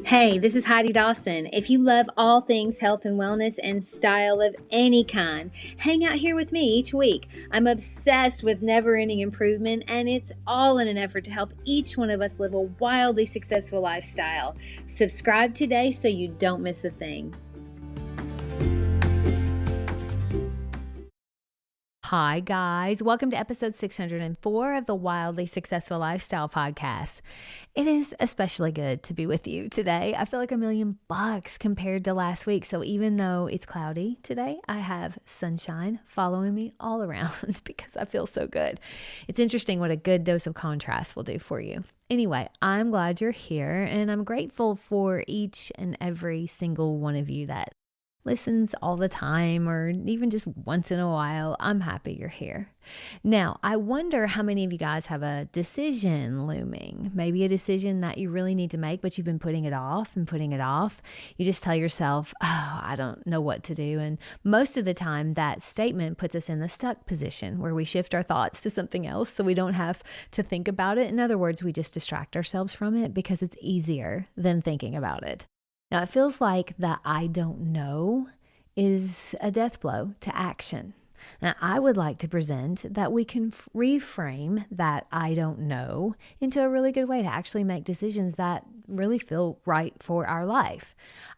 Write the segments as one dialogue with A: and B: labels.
A: Hey, this is Heidi Dawson. If you love all things health and wellness and style of any kind, hang out here with me each week. I'm obsessed with never-ending improvement, and it's all in an effort to help each one of us live a wildly successful lifestyle. Subscribe today so you don't miss a thing. Hi, guys. Welcome to episode 604 of the Wildly Successful Lifestyle Podcast. It is especially good to be with you today. I feel like $1,000,000 compared to last week. So even though it's cloudy today, I have sunshine following me all around because I feel so good. It's interesting what a good dose of contrast will do for you. Anyway, I'm glad you're here, and I'm grateful for each and every single one of you that listens all the time or even just once in a while. I'm happy you're here. Now, I wonder how many of you guys have a decision looming, maybe a decision that you really need to make, but you've been putting it off and putting it off. You just tell yourself, oh, I don't know what to do. And most of the time that statement puts us in the stuck position where we shift our thoughts to something else so we don't have to think about it. In other words, we just distract ourselves from it because it's easier than thinking about it. Now, it feels like the I don't know is a death blow to action. Now, I would like to present that we can reframe that I don't know into a really good way to actually make decisions that really feel right for our life.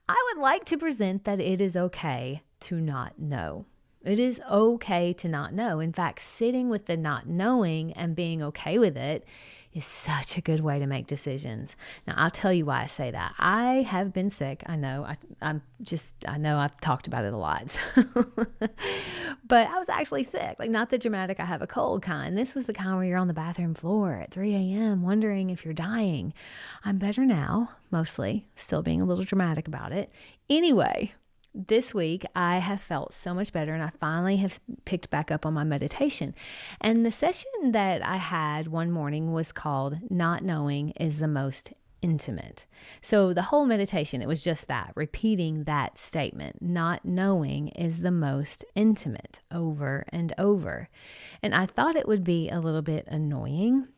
A: I would like to present that it is okay to not know. It is okay to not know. In fact, sitting with the not knowing and being okay with it is such a good way to make decisions. Now, I'll tell you why I say that. I have been sick. I know. I know I've talked about it a lot. But I was actually sick. Like, not the dramatic, I have a cold kind. This was the kind where you're on the bathroom floor at 3 a.m. wondering if you're dying. I'm better now, mostly. Still being a little dramatic about it. Anyway, this week, I have felt so much better, and I finally have picked back up on my meditation. And the session that I had one morning was called Not Knowing is the Most Intimate. So the whole meditation, it was just that, repeating that statement. Not knowing is the most intimate, over and over. And I thought it would be a little bit annoying.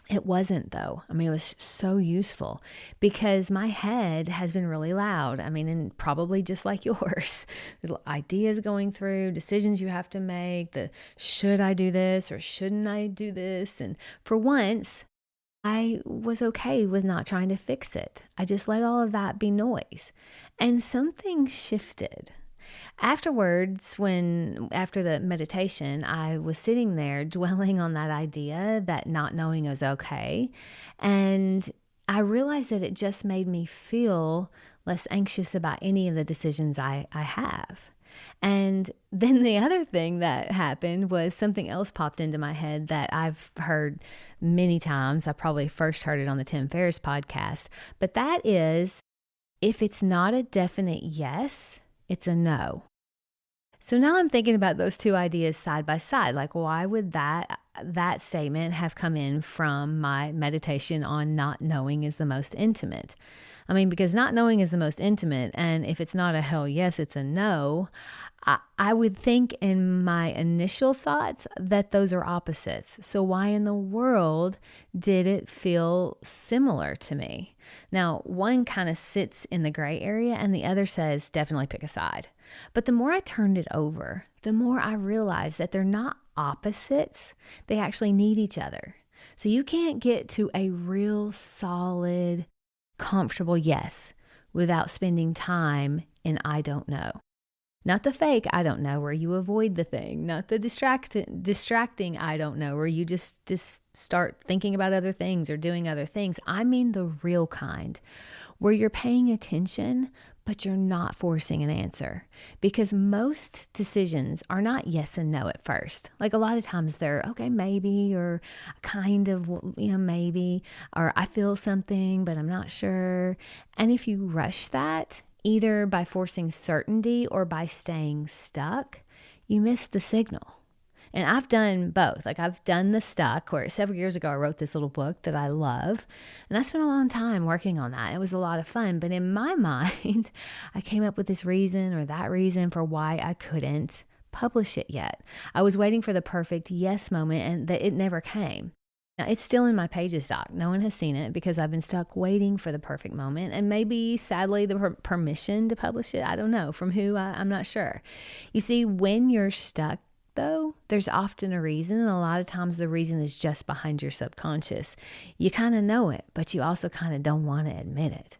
A: It wasn't, though. I mean, it was so useful because my head has been really loud. I mean, and probably just like yours. There's ideas going through, decisions you have to make, should I do this or shouldn't I do this? And for once, I was okay with not trying to fix it. I just let all of that be noise. And something shifted. Afterwards, after the meditation, I was sitting there dwelling on that idea that not knowing is okay. And I realized that it just made me feel less anxious about any of the decisions I have. And then the other thing that happened was something else popped into my head that I've heard many times. I probably first heard it on the Tim Ferriss podcast. But that is, if it's not a definite yes, it's a no. So now I'm thinking about those two ideas side by side. Like, why would that statement have come in from my meditation on not knowing is the most intimate? I mean, because not knowing is the most intimate, and if it's not a hell yes, it's a no. I would think in my initial thoughts that those are opposites. So why in the world did it feel similar to me? Now, one kind of sits in the gray area and the other says, definitely pick a side. But the more I turned it over, the more I realized that they're not opposites. They actually need each other. So you can't get to a real solid, comfortable yes without spending time in I don't know. Not the fake I don't know where you avoid the thing, not the distracting I don't know where you just start thinking about other things or doing other things. I mean the real kind where you're paying attention, but you're not forcing an answer, because most decisions are not yes and no at first. Like, a lot of times they're okay, maybe, or kind of, maybe, or I feel something, but I'm not sure. And if you rush that, either by forcing certainty or by staying stuck, you miss the signal. And I've done both. Like, I've done the stuck, where several years ago I wrote this little book that I love. And I spent a long time working on that. It was a lot of fun. But in my mind, I came up with this reason or that reason for why I couldn't publish it yet. I was waiting for the perfect yes moment, and that it never came. Now, it's still in my Pages doc. No one has seen it because I've been stuck waiting for the perfect moment and maybe, sadly, the permission to publish it. I don't know. From who? I'm not sure. You see, when you're stuck, though, there's often a reason, and a lot of times the reason is just behind your subconscious. You kind of know it, but you also kind of don't want to admit it.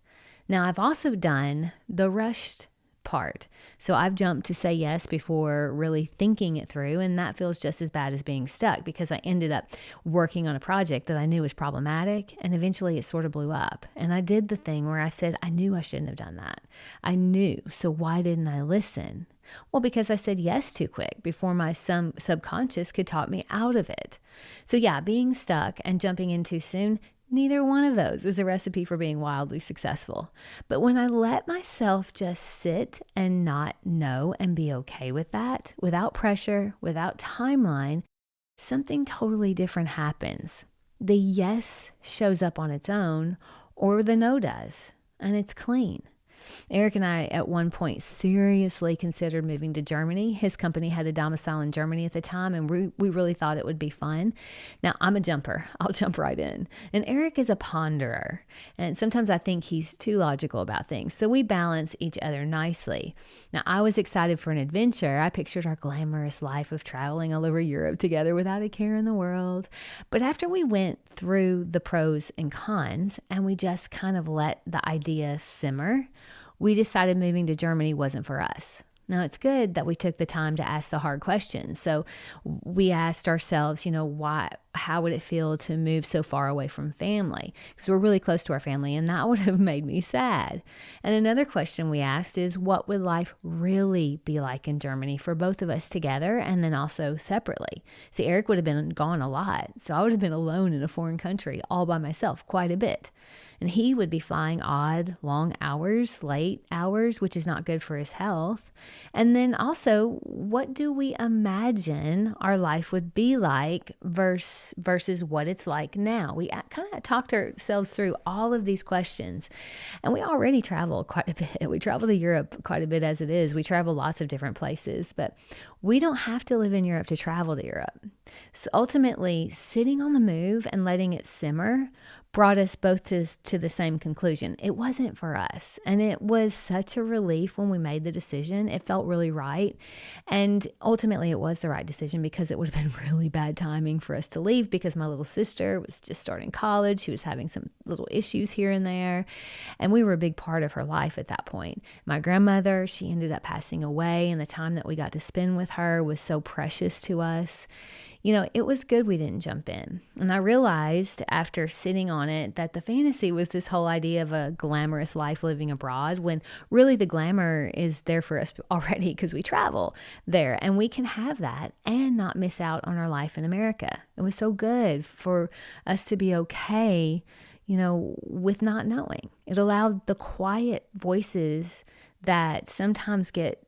A: Now, I've also done the rushed part. So I've jumped to say yes before really thinking it through, and that feels just as bad as being stuck because I ended up working on a project that I knew was problematic, and eventually it sort of blew up. And I did the thing where I said, I knew I shouldn't have done that. I knew. So why didn't I listen? Well, because I said yes too quick before my subconscious could talk me out of it. So yeah, being stuck and jumping in too soon, neither one of those is a recipe for being wildly successful. But when I let myself just sit and not know and be okay with that, without pressure, without timeline, something totally different happens. The yes shows up on its own, or the no does, and it's clean. Eric and I at one point seriously considered moving to Germany. His company had a domicile in Germany at the time, and we really thought it would be fun. Now, I'm a jumper. I'll jump right in. And Eric is a ponderer. And sometimes I think he's too logical about things. So we balance each other nicely. Now, I was excited for an adventure. I pictured our glamorous life of traveling all over Europe together without a care in the world. But after we went through the pros and cons, and we just kind of let the idea simmer, we decided moving to Germany wasn't for us. Now, it's good that we took the time to ask the hard questions. So we asked ourselves, how would it feel to move so far away from family? Because we're really close to our family, and that would have made me sad. And another question we asked is, what would life really be like in Germany for both of us together and then also separately? See, Eric would have been gone a lot, so I would have been alone in a foreign country all by myself quite a bit. And he would be flying odd, long hours, late hours, which is not good for his health. And then also, what do we imagine our life would be like versus what it's like now? We kind of talked ourselves through all of these questions. And we already travel quite a bit. We travel to Europe quite a bit as it is. We travel lots of different places, but we don't have to live in Europe to travel to Europe. So ultimately, sitting on the move and letting it simmer brought us both to the same conclusion. It wasn't for us. And it was such a relief when we made the decision. It felt really right. And ultimately it was the right decision because it would have been really bad timing for us to leave because my little sister was just starting college. She was having some little issues here and there. And we were a big part of her life at that point. My grandmother, she ended up passing away, and the time that we got to spend with her was so precious to us. It was good we didn't jump in. And I realized after sitting on it that the fantasy was this whole idea of a glamorous life living abroad, when really the glamour is there for us already because we travel there, and we can have that and not miss out on our life in America. It was so good for us to be okay, with not knowing. It allowed the quiet voices that sometimes get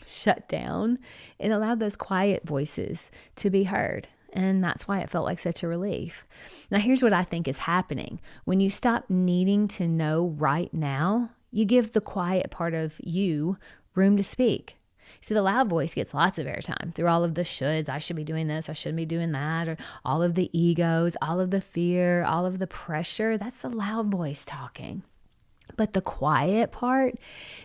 A: shut down. It allowed those quiet voices to be heard. And that's why it felt like such a relief. Now, here's what I think is happening. When you stop needing to know right now, you give the quiet part of you room to speak. See, the loud voice gets lots of airtime through all of the shoulds. I should be doing this. I shouldn't be doing that. Or all of the egos, all of the fear, all of the pressure. That's the loud voice talking. But the quiet part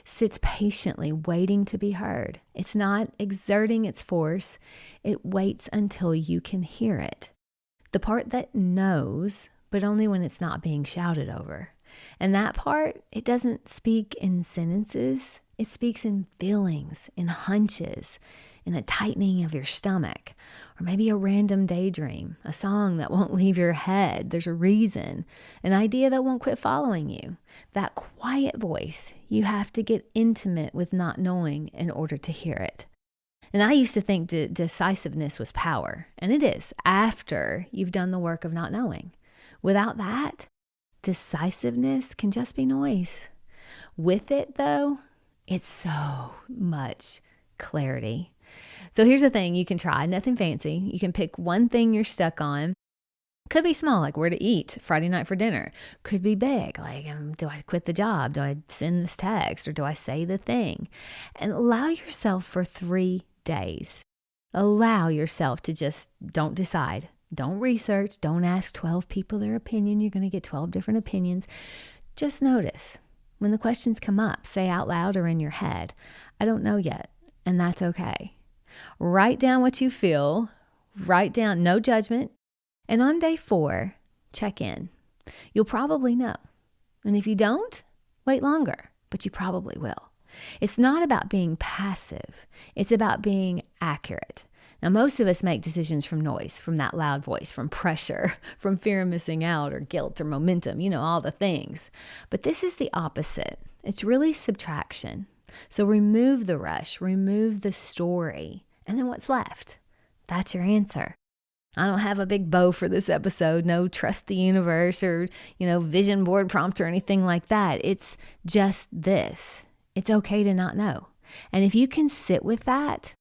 A: sits patiently waiting to be heard. It's not exerting its force. It waits until you can hear it. The part that knows, but only when it's not being shouted over. And that part, it doesn't speak in sentences. It speaks in feelings, in hunches, in a tightening of your stomach, or maybe a random daydream, a song that won't leave your head. There's a reason, an idea that won't quit following you. That quiet voice, you have to get intimate with not knowing in order to hear it. And I used to think decisiveness was power, and it is after you've done the work of not knowing. Without that, decisiveness can just be noise. With it, though, it's so much clarity. So here's the thing you can try. Nothing fancy. You can pick one thing you're stuck on. Could be small, like where to eat Friday night for dinner. Could be big, like do I quit the job? Do I send this text? Or do I say the thing? And allow yourself for 3 days. Allow yourself to just don't decide. Don't research. Don't ask 12 people their opinion. You're going to get 12 different opinions. Just notice when the questions come up, say out loud or in your head, I don't know yet. And that's okay. Write down what you feel. Write down, no judgment. And on day 4, check in. You'll probably know. And if you don't, wait longer, but you probably will. It's not about being passive. It's about being accurate. Now, most of us make decisions from noise, from that loud voice, from pressure, from fear of missing out or guilt or momentum, all the things. But this is the opposite. It's really subtraction. So remove the rush, remove the story, and then what's left? That's your answer. I don't have a big bow for this episode, no trust the universe or, vision board prompt or anything like that. It's just this. It's okay to not know. And if you can sit with that,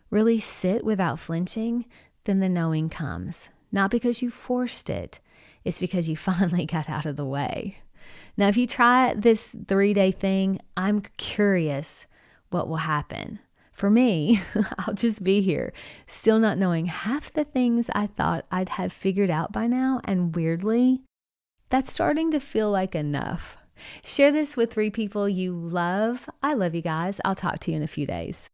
A: really sit without flinching, then the knowing comes. Not because you forced it. It's because you finally got out of the way. Now, if you try this 3-day thing, I'm curious what will happen. For me, I'll just be here, still not knowing half the things I thought I'd have figured out by now. And weirdly, that's starting to feel like enough. Share this with 3 people you love. I love you guys. I'll talk to you in a few days.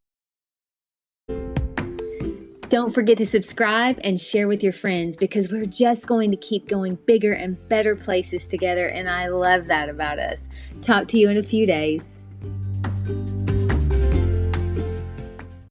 A: Don't forget to subscribe and share with your friends because we're just going to keep going bigger and better places together. And I love that about us. Talk to you in a few days.